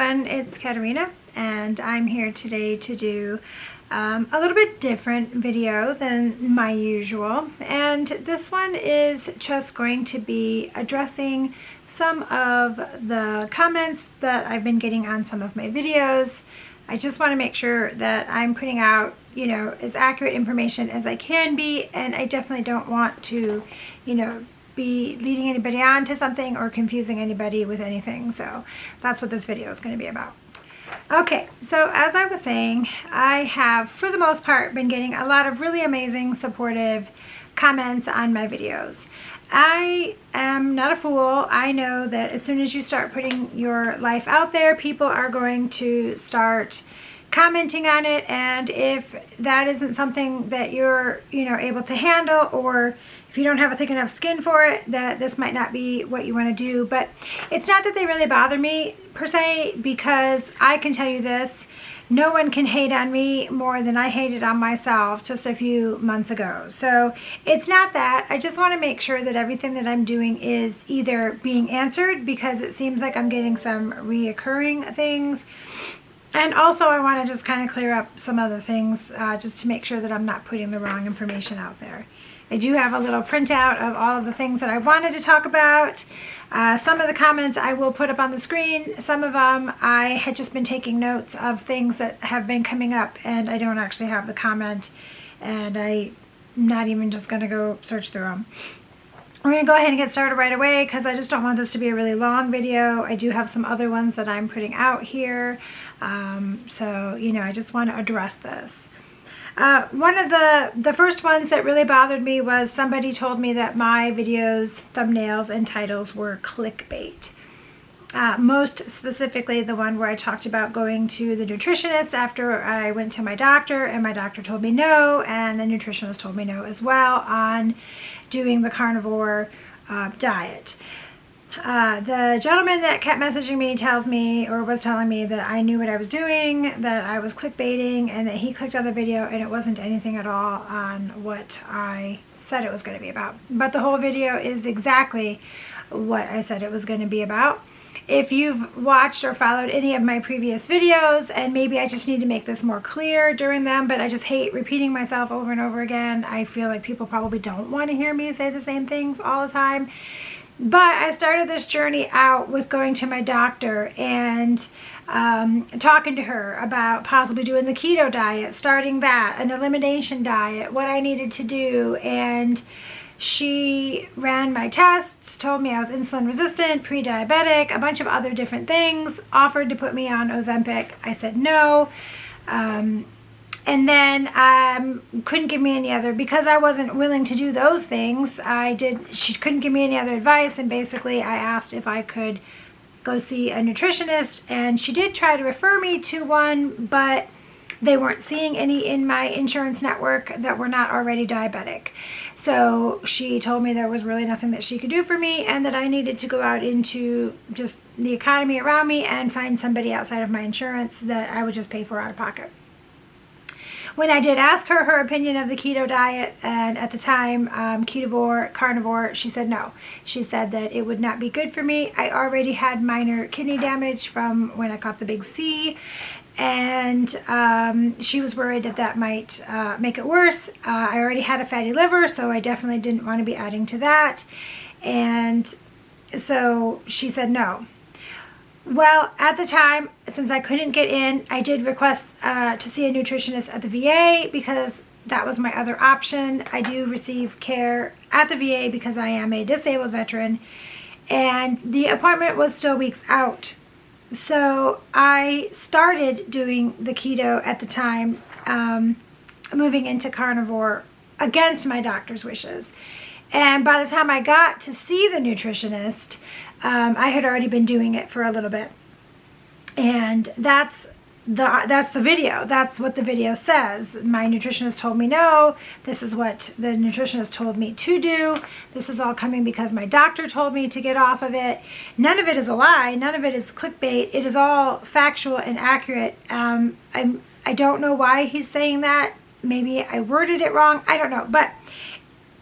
everyone, it's Katerina, and I'm here today to do a little bit different video than my usual. And this one is just going to be addressing some of the comments that I've been getting on some of my videos. I just want to make sure that I'm putting out, as accurate information as I can be, and I definitely don't want to, be leading anybody on to something or confusing anybody with anything. So that's what this video is going to be about. Okay, so as I was saying, I have for the most part been getting a lot of really amazing supportive comments on my videos. I am not a fool. I know that as soon as you start putting your life out there, people are going to start commenting on it, and if that isn't something that you're able to handle, or if you don't have a thick enough skin for it, that this might not be what you want to do. But it's not that they really bother me per se, because I can tell you this: no one can hate on me more than I hated on myself just a few months ago. So it's not that. I just want to make sure that everything that I'm doing is either being answered, because it seems like I'm getting some reoccurring things. And also I want to just kind of clear up some other things just to make sure that I'm not putting the wrong information out there. I do have a little printout of all of the things that I wanted to talk about. Some of the comments I will put up on the screen. Some of them I had just been taking notes of things that have been coming up, and I don't actually have the comment, and I'm not even just going to go search through them. We're going to go ahead and get started right away, because I just don't want this to be a really long video. I do have some other ones that I'm putting out here. So, I just want to address this. One of the first ones that really bothered me was somebody told me that my videos, thumbnails, and titles were clickbait. Most specifically the one where I talked about going to the nutritionist after I went to my doctor, and my doctor told me no, and the nutritionist told me no as well, on doing the carnivore diet. The gentleman that kept messaging me was telling me that I knew what I was doing, that I was clickbaiting, and that he clicked on the video and it wasn't anything at all on what I said it was going to be about. But the whole video is exactly what I said it was going to be about. If you've watched or followed any of my previous videos, and maybe I just need to make this more clear during them, but I just hate repeating myself over and over again. I feel like people probably don't want to hear me say the same things all the time. But I started this journey out with going to my doctor and talking to her about possibly doing the keto diet, starting that, an elimination diet, what I needed to do. And she ran my tests, told me I was insulin resistant, pre-diabetic, a bunch of other different things, offered to put me on Ozempic. I said no. And then couldn't give me any other, because I wasn't willing to do those things. She couldn't give me any other advice, and basically I asked if I could go see a nutritionist, and she did try to refer me to one, but they weren't seeing any in my insurance network that were not already diabetic. So she told me there was really nothing that she could do for me, and that I needed to go out into just the economy around me and find somebody outside of my insurance that I would just pay for out of pocket. When I did ask her her opinion of the keto diet, and at the time, carnivore, she said no. She said that it would not be good for me. I already had minor kidney damage from when I caught the big C, and she was worried that that might make it worse. I already had a fatty liver, so I definitely didn't want to be adding to that. And so she said no. Well, at the time, since I couldn't get in, I did request to see a nutritionist at the VA, because that was my other option. I do receive care at the VA because I am a disabled veteran, and the appointment was still weeks out. So I started doing the keto at the time, moving into carnivore against my doctor's wishes. And by the time I got to see the nutritionist, I had already been doing it for a little bit. And that's the video. That's what the video says. My nutritionist told me no. This is what the nutritionist told me to do. This is all coming because my doctor told me to get off of it. None of it is a lie. None of it is clickbait. It is all factual and accurate. I don't know why he's saying that. Maybe I worded it wrong. I don't know. But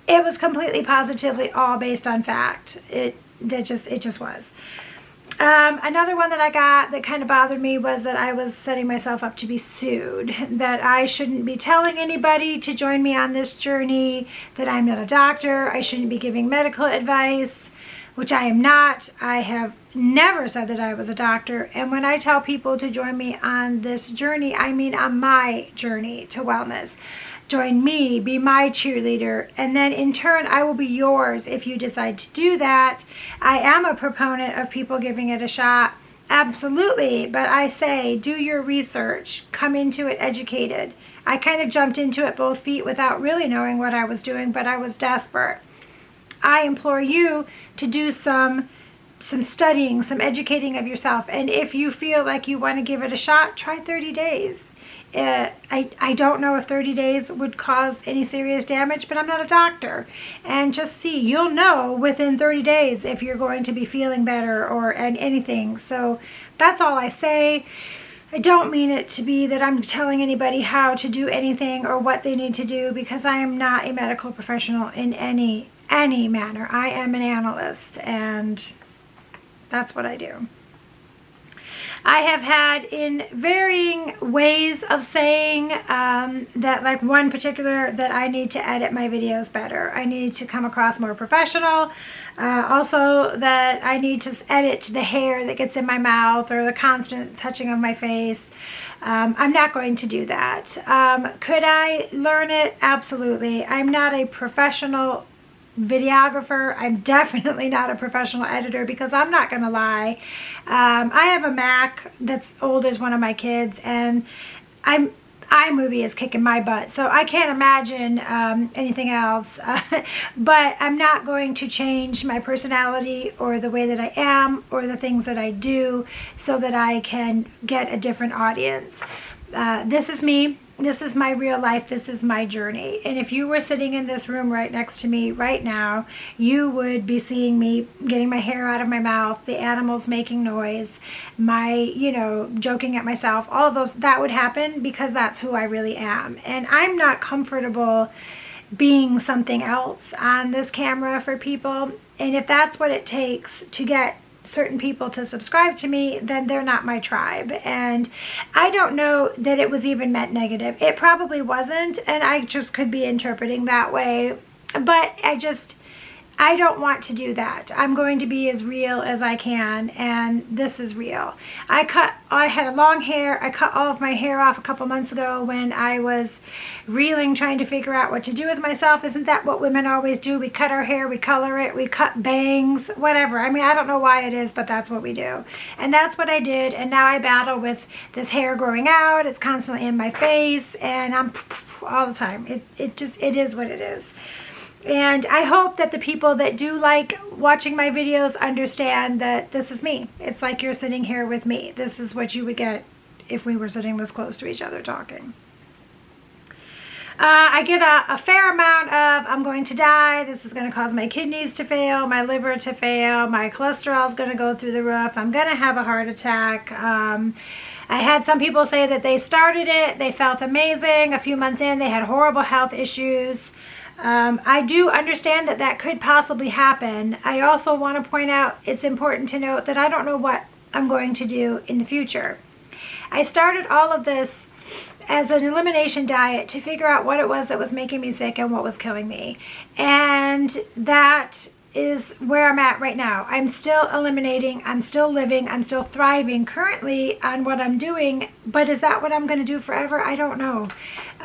it was completely positively all based on fact. It just was. Another one that I got that kind of bothered me was that I was setting myself up to be sued, that I shouldn't be telling anybody to join me on this journey, that I'm not a doctor, I shouldn't be giving medical advice, which I am not. I have never said that I was a doctor. And when I tell people to join me on this journey, I mean on my journey to wellness. Join me, be my cheerleader, and then in turn I will be yours if you decide to do that. I am a proponent of people giving it a shot, absolutely, but I say do your research, come into it educated. I kind of jumped into it both feet without really knowing what I was doing, but I was desperate. I implore you to do some studying, some educating of yourself, and if you feel like you want to give it a shot, try 30 days. I don't know if 30 days would cause any serious damage, but I'm not a doctor. And just see, you'll know within 30 days if you're going to be feeling better or anything. So that's all I say. I don't mean it to be that I'm telling anybody how to do anything or what they need to do, because I am not a medical professional in any manner. I am an analyst, and that's what I do. I have had in varying ways of saying that, like one particular, that I need to edit my videos better. I need to come across more professional. Also that I need to edit the hair that gets in my mouth or the constant touching of my face. I'm not going to do that. Could I learn it? Absolutely. I'm not a professional videographer. I'm definitely not a professional editor, because I'm not gonna lie, I have a Mac that's old as one of my kids, and iMovie is kicking my butt, so I can't imagine anything else. But I'm not going to change my personality or the way that I am or the things that I do so that I can get a different audience. This is me. This is my real life. This is my journey. And if you were sitting in this room right next to me right now, you would be seeing me getting my hair out of my mouth, the animals making noise, my, joking at myself, all of those, that would happen because that's who I really am. And I'm not comfortable being something else on this camera for people. And if that's what it takes to get certain people to subscribe to me, then they're not my tribe. And I don't know that it was even meant negative. It probably wasn't, and I just could be interpreting that way. But I don't want to do that. I'm going to be as real as I can, and this is real. I had a long hair. I cut all of my hair off a couple months ago when I was reeling, trying to figure out what to do with myself. Isn't that what women always do? We cut our hair, we color it, we cut bangs, whatever. I mean, I don't know why it is, but that's what we do. And that's what I did, and now I battle with this hair growing out. It's constantly in my face, and I'm all the time. It is what it is. And I hope that the people that do like watching my videos understand that this is me. It's like you're sitting here with me. This is what you would get if we were sitting this close to each other talking. I get a fair amount of, I'm going to die, this is going to cause my kidneys to fail, my liver to fail, my cholesterol is going to go through the roof, I'm going to have a heart attack. I had some people say that they started it, they felt amazing. A few months in, they had horrible health issues. I do understand that that could possibly happen. I also want to point out, it's important to note that I don't know what I'm going to do in the future. I started all of this as an elimination diet to figure out what it was that was making me sick and what was killing me. And that is where I'm at right now. I'm still eliminating, I'm still living, I'm still thriving currently on what I'm doing, but is that what I'm going to do forever? I don't know.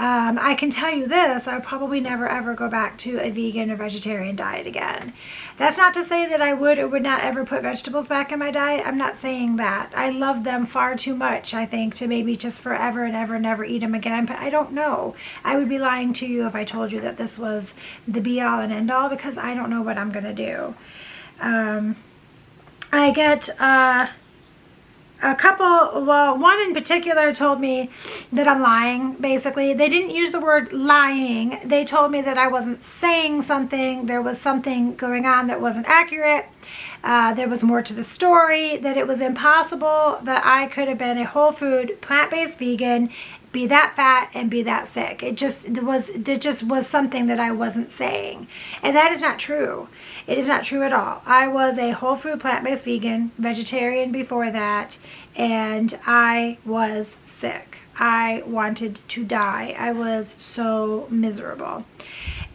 I can tell you this, I'll probably never ever go back to a vegan or vegetarian diet again. That's not to say that I would or would not ever put vegetables back in my diet. I'm not saying that. I love them far too much, I think, to maybe just forever and ever never eat them again, but I don't know. I would be lying to you if I told you that this was the be-all and end-all, because I don't know what I'm going to do. I get a couple, well, one in particular told me that I'm lying, basically. They didn't use the word lying. They told me that I wasn't saying something. There was something going on that wasn't accurate. There was more to the story, that it was impossible that I could have been a whole food, plant-based vegan, be that fat and be that sick. It just was something that I wasn't saying. And that is not true. It is not true at all. I was a whole food, plant-based vegan, vegetarian before that, and I was sick. I wanted to die. I was so miserable.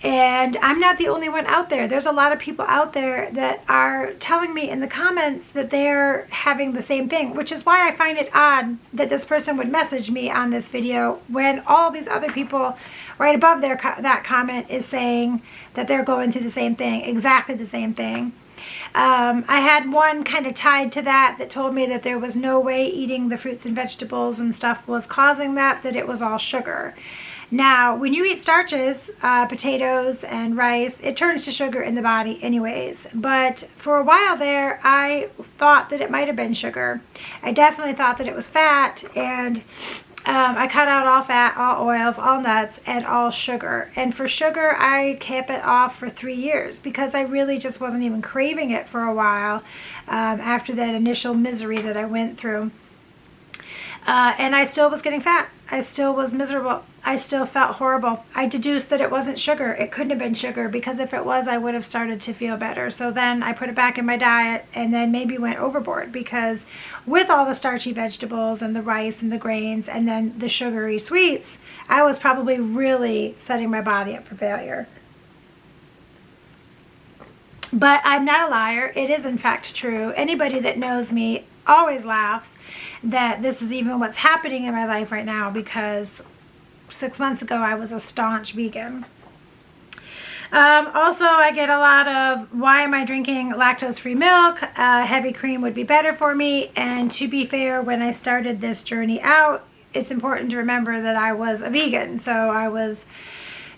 And I'm not the only one out there. There's a lot of people out there that are telling me in the comments that they're having the same thing, which is why I find it odd that this person would message me on this video when all these other people right above that comment is saying that they're going through the same thing, exactly the same thing. I had one kind of tied to that told me that there was no way eating the fruits and vegetables and stuff was causing that it was all sugar. Now, when you eat starches, potatoes and rice, it turns to sugar in the body anyways. But for a while there, I thought that it might have been sugar. I definitely thought that it was fat, and I cut out all fat, all oils, all nuts, and all sugar. And for sugar, I kept it off for 3 years because I really just wasn't even craving it for a while after that initial misery that I went through. And I still was getting fat. I still was miserable. I still felt horrible. I deduced that it wasn't sugar. It couldn't have been sugar, because if it was, I would have started to feel better. So then I put it back in my diet and then maybe went overboard, because with all the starchy vegetables and the rice and the grains and then the sugary sweets, I was probably really setting my body up for failure. But I'm not a liar. It is in fact true. Anybody that knows me always laughs that this is even what's happening in my life right now, because 6 months ago I was a staunch vegan. Also, I get a lot of, why am I drinking lactose-free milk? Heavy cream would be better for me. And to be fair, when I started this journey out, it's important to remember that I was a vegan. So I was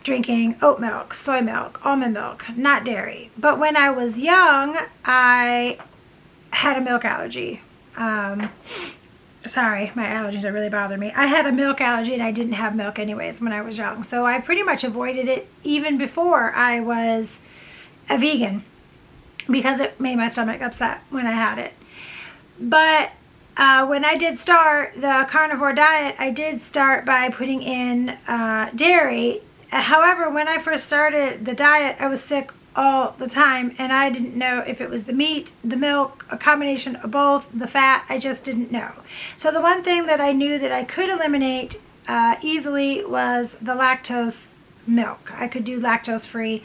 drinking oat milk, soy milk, almond milk, not dairy. But when I was young, I had a milk allergy. Sorry, my allergies are really bothering me. I had a milk allergy and I didn't have milk anyways when I was young. So I pretty much avoided it even before I was a vegan, because it made my stomach upset when I had it. But when I did start the carnivore diet, I did start by putting in dairy. However, when I first started the diet, I was sick all the time, and I didn't know if it was the meat, the milk, a combination of both, the fat. I just didn't know. So the one thing that I knew that I could eliminate easily was the lactose milk. I could do lactose free,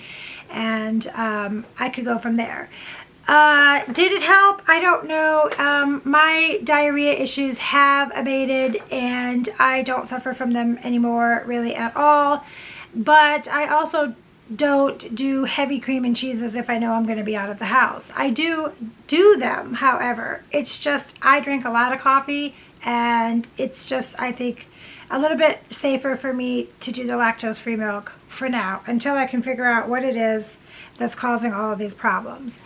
and I could go from there. Did it help? I don't know. My diarrhea issues have abated, and I don't suffer from them anymore really at all. But I also don't do heavy cream and cheeses if I know I'm going to be out of the house. I do them, however. It's just I drink a lot of coffee, and it's just, I think, a little bit safer for me to do the lactose-free milk for now, until I can figure out what it is that's causing all of these problems.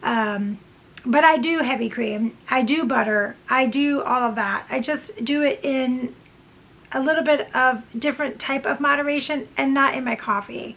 But I do heavy cream. I do butter. I do all of that. I just do it in a little bit of different type of moderation, and not in my coffee.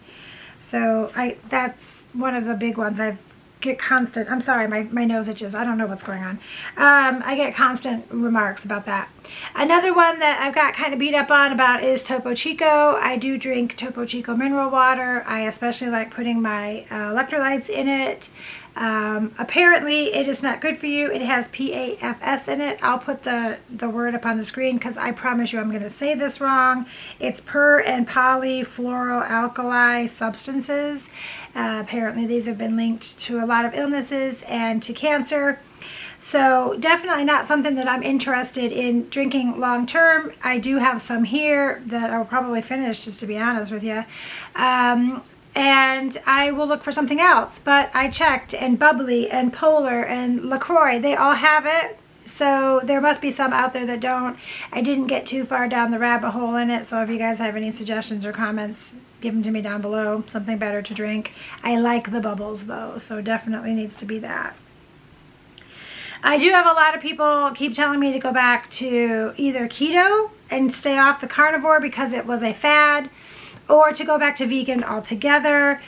So that's one of the big ones. I get constant, I'm sorry, my nose itches. I don't know what's going on. I get constant remarks about that. Another one that I've got kind of beat up on about is Topo Chico. I do drink Topo Chico mineral water. I especially like putting my electrolytes in it. Apparently it is not good for you. It has PAFS in it. I'll put the word up on the screen, because I promise you I'm going to say this wrong. It's per and polyfluoroalkyl substances. Apparently these have been linked to a lot of illnesses and to cancer. So definitely not something that I'm interested in drinking long term. I do have some here that I'll probably finish, just to be honest with you. And I will look for something else. But I checked, and Bubbly and Polar and LaCroix, they all have it. So there must be some out there that don't. I didn't get too far down the rabbit hole in it. So if you guys have any suggestions or comments, give them to me down below. Something better to drink. I like the bubbles though, so definitely needs to be that. I do have a lot of people keep telling me to go back to either keto and stay off the carnivore because it was a fad, or to go back to vegan altogether.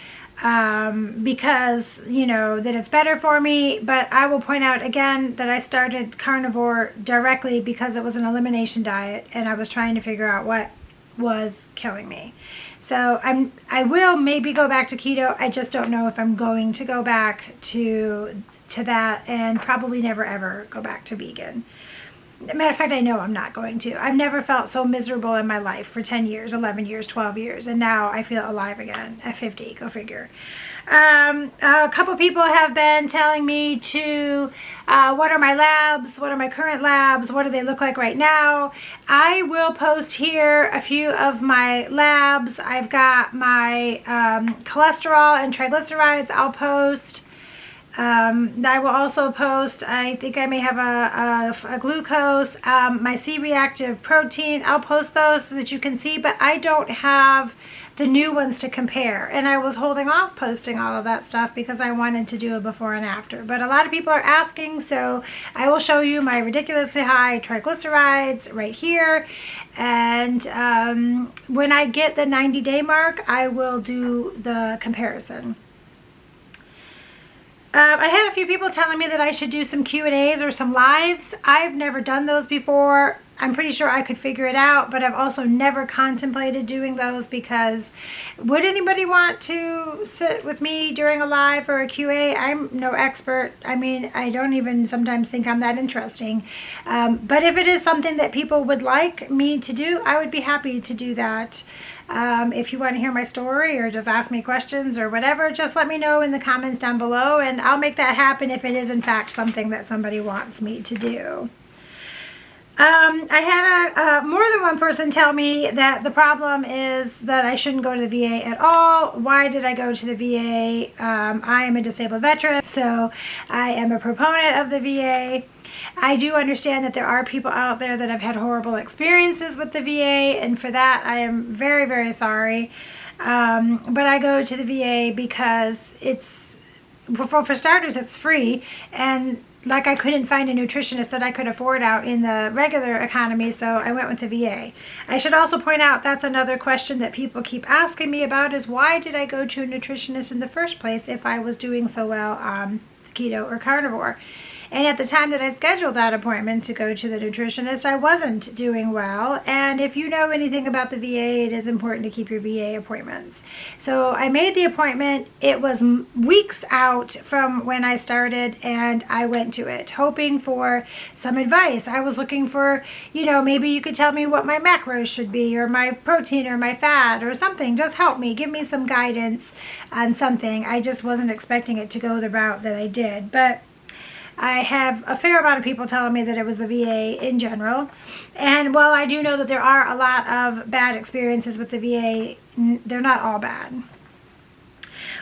because, you know, that it's better for me. But I will point out again that I started carnivore directly because it was an elimination diet and I was trying to figure out what was killing me. So I will maybe go back to keto. I just don't know if I'm going to go back to that, and probably never ever go back to vegan. Matter of fact, I know I'm not going to. I've never felt so miserable in my life for 10 years, 11 years, 12 years, and now I feel alive again at 50, go figure. A couple people have been telling me to, what are my labs, what are my current labs, what do they look like right now. I will post here a few of my labs. I've got my cholesterol and triglycerides I'll post. I will also post, I think I may have a glucose, my C-reactive protein. I'll post those so that you can see, but I don't have the new ones to compare. And I was holding off posting all of that stuff because I wanted to do a before and after. But a lot of people are asking, so I will show you my ridiculously high triglycerides right here. And when I get the 90-day mark, I will do the comparison. I had a few people telling me that I should do some Q&As or some lives. I've never done those before. I'm pretty sure I could figure it out, but I've also never contemplated doing those because would anybody want to sit with me during a live or a QA? I'm no expert. I mean, I don't even sometimes think I'm that interesting. But if it is something that people would like me to do, I would be happy to do that. If you want to hear my story or just ask me questions or whatever, just let me know in the comments down below and I'll make that happen if it is in fact something that somebody wants me to do. I had more than one person tell me that the problem is that I shouldn't go to the VA at all. Why did I go to the VA? I am a disabled veteran, so I am a proponent of the VA. I do understand that there are people out there that have had horrible experiences with the VA, and for that I am very, very sorry. But I go to the VA because it's, for starters, it's free, and like I couldn't find a nutritionist that I could afford out in the regular economy, so I went with the VA. I should also point out that's another question that people keep asking me about is why did I go to a nutritionist in the first place if I was doing so well on keto or carnivore? And at the time that I scheduled that appointment to go to the nutritionist, I wasn't doing well. And if you know anything about the VA, it is important to keep your VA appointments. So I made the appointment. It was weeks out from when I started, and I went to it, hoping for some advice. I was looking for, you know, maybe you could tell me what my macros should be, or my protein, or my fat, or something. Just help me, give me some guidance on something. I just wasn't expecting it to go the route that I did. But I have a fair amount of people telling me that it was the VA in general. And while I do know that there are a lot of bad experiences with the VA, they're not all bad.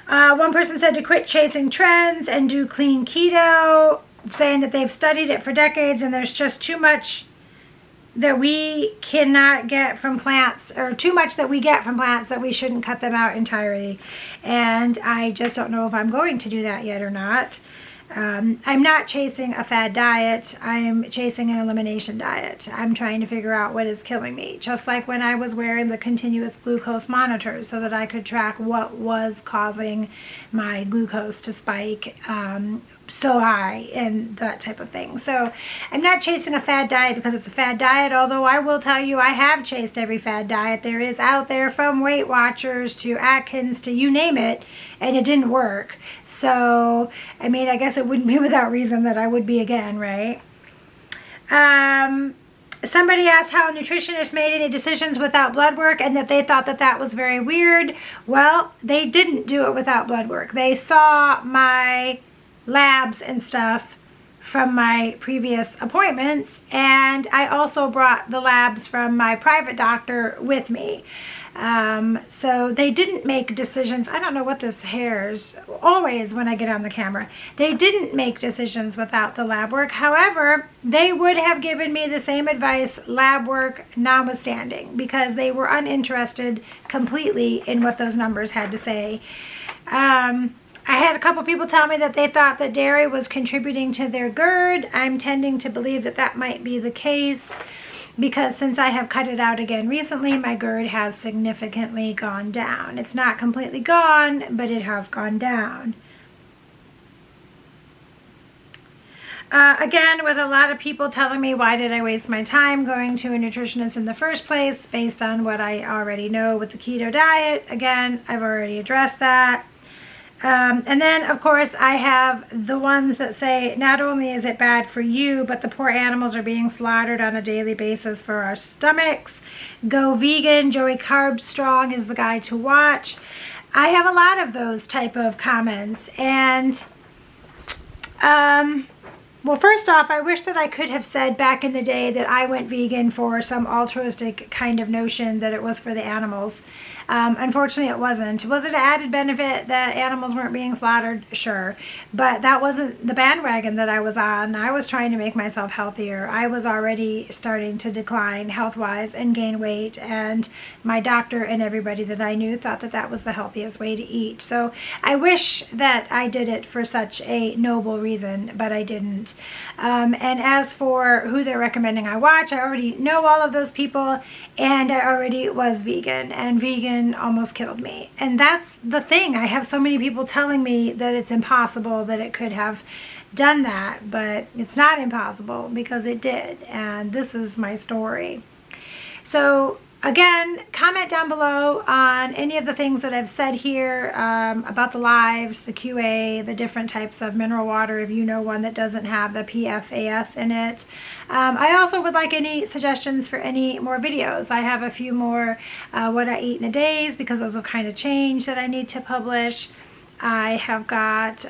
One person said to quit chasing trends and do clean keto, saying that they've studied it for decades and there's just too much that we cannot get from plants, or too much that we get from plants that we shouldn't cut them out entirely. And I just don't know if I'm going to do that yet or not. I'm not chasing a fad diet. I'm chasing an elimination diet. I'm trying to figure out what is killing me. Just like when I was wearing the continuous glucose monitors so that I could track what was causing my glucose to spike so high and that type of thing. So I'm not chasing a fad diet because it's a fad diet, although I will tell you I have chased every fad diet there is out there, from Weight Watchers to Atkins to you name it, and it didn't work. So, I mean, I guess it wouldn't be without reason that I would be again, right? Somebody asked how nutritionists made any decisions without blood work and that they thought that that was very weird. Well, they didn't do it without blood work. They saw my labs and stuff from my previous appointments, and I also brought the labs from my private doctor with me. So they didn't make decisions. I don't know what this hair's always when I get on the camera. They didn't make decisions without the lab work. However, they would have given me the same advice, lab work notwithstanding, because they were uninterested completely in what those numbers had to say. I had a couple people tell me that they thought that dairy was contributing to their GERD. I'm tending to believe that that might be the case. because since I have cut it out again recently, my GERD has significantly gone down. It's not completely gone, but it has gone down. Again, with a lot of people telling me, why did I waste my time going to a nutritionist in the first place based on what I already know with the keto diet. Again, I've already addressed that. And then, of course, I have the ones that say, not only is it bad for you, but the poor animals are being slaughtered on a daily basis for our stomachs. Go vegan. Joey Carb Strong is the guy to watch. I have a lot of those type of comments. And, well, first off, I wish that I could have said back in the day that I went vegan for some altruistic kind of notion that it was for the animals. Unfortunately, it wasn't. Was it an added benefit that animals weren't being slaughtered? Sure. But that wasn't the bandwagon that I was on. I was trying to make myself healthier. I was already starting to decline health-wise and gain weight, and my doctor and everybody that I knew thought that that was the healthiest way to eat. So I wish that I did it for such a noble reason, but I didn't. And as for who they're recommending I watch, I already know all of those people, and I already was vegan, and vegan almost killed me. And that's the thing. I have so many people telling me that it's impossible that it could have done that, but it's not impossible because it did. And this is my story. So again, comment down below on any of the things that I've said here about the lives, the QA, the different types of mineral water, if you know one that doesn't have the PFAS in it. I also would like any suggestions for any more videos. I have a few more what I eat in a days, because those will kind of change, that I need to publish. I have got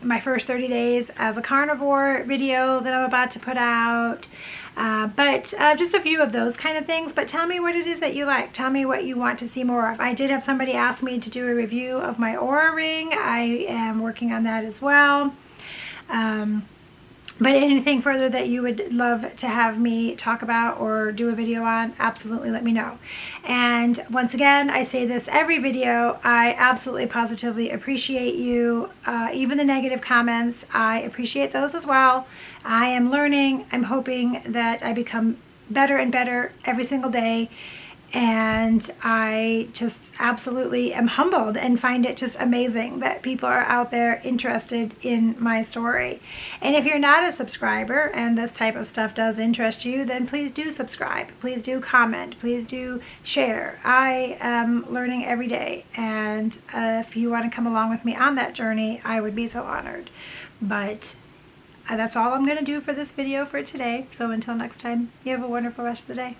my first 30 days as a carnivore video that I'm about to put out. But just a few of those kind of things. But tell me what it is that you like. Tell me what you want to see more of. I did have somebody ask me to do a review of my Oura Ring. I am working on that as well. But anything further that you would love to have me talk about or do a video on, absolutely let me know. And once again, I say this every video, I absolutely positively appreciate you. Even the negative comments, I appreciate those as well. I am learning. I'm hoping that I become better and better every single day. And I just absolutely am humbled and find it just amazing that people are out there interested in my story. And if you're not a subscriber and this type of stuff does interest you, then please do subscribe. Please do comment. Please do share. I am learning every day. And if you want to come along with me on that journey, I would be so honored. But that's all I'm going to do for this video for today. So until next time, you have a wonderful rest of the day.